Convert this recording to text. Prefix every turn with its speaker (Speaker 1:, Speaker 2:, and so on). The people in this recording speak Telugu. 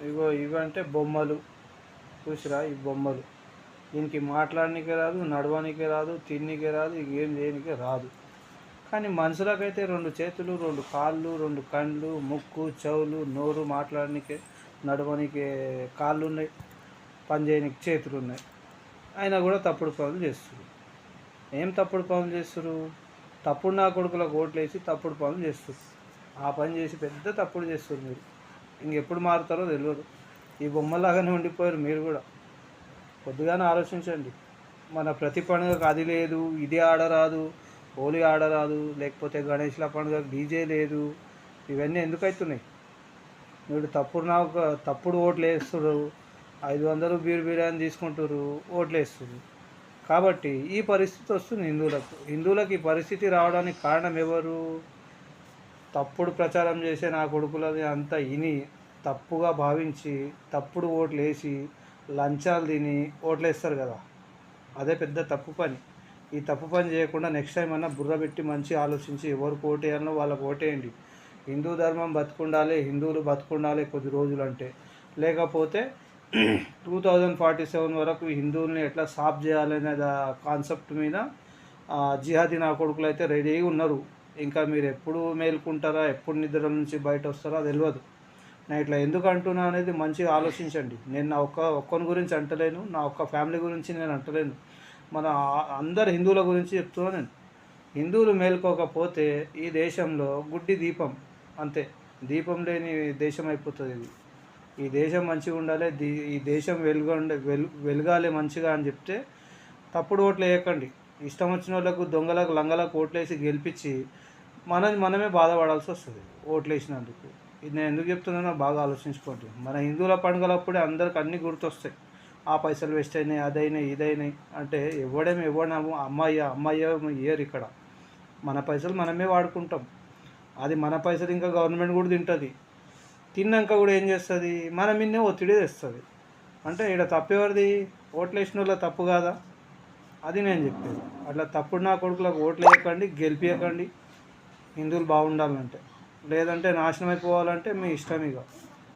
Speaker 1: ఇగో ఇవంటే బొమ్మలు. చూసిరా ఈ బొమ్మలు. దీనికి మాట్లాడనీకే రాదు, నడవనీకే రాదు, తిన్నీకే రాదు, ఏం చేయనీకే రాదు. కానీ మనుషులకైతే 2 చేతులు, 2 కాళ్ళు, 2 కళ్ళు, ముక్కు, చెవులు, నోరు, మాట్లాడనీకే, నడవనీకే కాళ్ళు ఉన్నాయి, పని చేయనీకి చేతులు ఉన్నాయి. అయినా కూడా తప్పుడు పనులు చేస్తున్నారు. ఏం తప్పుడు పనులు చేస్తున్నారు? తప్పుడు నా కొడుకులకు ఓట్లేసి తప్పుడు పనులు చేస్తున్నారు. ఆ పని చేసి పెద్ద తప్పుడు చేస్తున్నారు మీరు. ఇంకెప్పుడు మారుతారో తెలియదు. ఈ బొమ్మలాగానే ఉండిపోయారు మీరు కూడా. కొద్దిగానే ఆలోచించండి. మన ప్రతి పండుగకు అది లేదు, ఇది ఆడరాదు, హోలీ ఆడరాదు, లేకపోతే గణేష్ల పండుగకు డీజే లేదు. ఇవన్నీ ఎందుకు అవుతున్నాయి? మీరు తప్పుడు ఓట్లు వేస్తున్నారు. 500 బీర్ బిర్యానీ తీసుకుంటారు, ఓట్లు వేస్తున్నారు. కాబట్టి ఈ పరిస్థితి వస్తుంది హిందువులకు ఈ పరిస్థితి రావడానికి కారణం ఎవరు? తప్పుడు ప్రచారం చేసే నా కొడుకులని అంతా విని తప్పుగా భావించి తప్పుడు ఓట్లు వేసి లంచాలు తిని ఓట్లు వేస్తారు కదా. అదే పెద్ద తప్పు పని. ఈ తప్పు పని చేయకుండా నెక్స్ట్ టైం అన్నా బుర్ర పెట్టి మంచి ఆలోచించి ఎవరికి ఓటేయాలనో వాళ్ళకి ఓటేయండి. హిందూ ధర్మం బతుకుండాలి, హిందువులు బతుకుండాలి కొద్ది రోజులు అంటే. లేకపోతే 2047 వరకు హిందువుల్ని ఎట్లా సాఫ్ చేయాలనే కాన్సెప్ట్ మీద జిహాదీ నా కొడుకులు అయితే రెడీగా ఉన్నారు. ఇంకా మీరు ఎప్పుడు మేల్కుంటారా, ఎప్పుడు నిద్ర నుంచి బయట వస్తారో తెలియదు. నేను ఇట్లా ఎందుకు అంటున్నా అనేది మంచిగా ఆలోచించండి. నేను నా ఒక్కని గురించి అంటలేను, నా ఒక్క ఫ్యామిలీ గురించి నేను అంటలేను, మన అందరు హిందువుల గురించి చెప్తున్నాను నేను. హిందువులు మేల్కోకపోతే ఈ దేశంలో గుడ్డి దీపం అంతే. దీపం లేని దేశం అయిపోతుంది ఇది. ఈ దేశం మంచిగా ఉండాలి, ఈ దేశం వెలగాలి మంచిగా అని చెప్తే తప్పుడు ఓట్లు వేయకండి. ఇష్టం వచ్చిన వాళ్ళకు, దొంగలకు, లంగలకు ఓట్లేసి గెలిపించి మనమే బాధపడాల్సి వస్తుంది ఓట్లు వేసినందుకు. ఇది నేను ఎందుకు చెప్తున్నానో బాగా ఆలోచించుకోండి. మన హిందువుల పండుగలప్పుడే అందరికి అన్నీ గుర్తొస్తాయి. ఆ పైసలు వేస్ట్ అయినాయి, అదైనాయి, ఇదైనాయి అంటే ఎవడము అమ్మాయి ఇయర్ ఇక్కడ. మన పైసలు మనమే వాడుకుంటాం. అది మన పైసలు ఇంకా గవర్నమెంట్ కూడా తింటుంది. తిన్నాక కూడా ఏం చేస్తుంది? మన మీదనే ఒత్తిడి తెస్తుంది. అంటే ఇక్కడ తప్పెవరిది? ఓట్లు వేసిన వాళ్ళ తప్పు కాదా? అది నేను చెప్పేది. అట్లా తప్పుడు నా కొడుకులకు ఓట్లు వేయకండి, గెలిపించకండి హిందువులు బాగుండాలంటే. లేదంటే నాశనం అయిపోవాలంటే మీ ఇష్టం ఇక.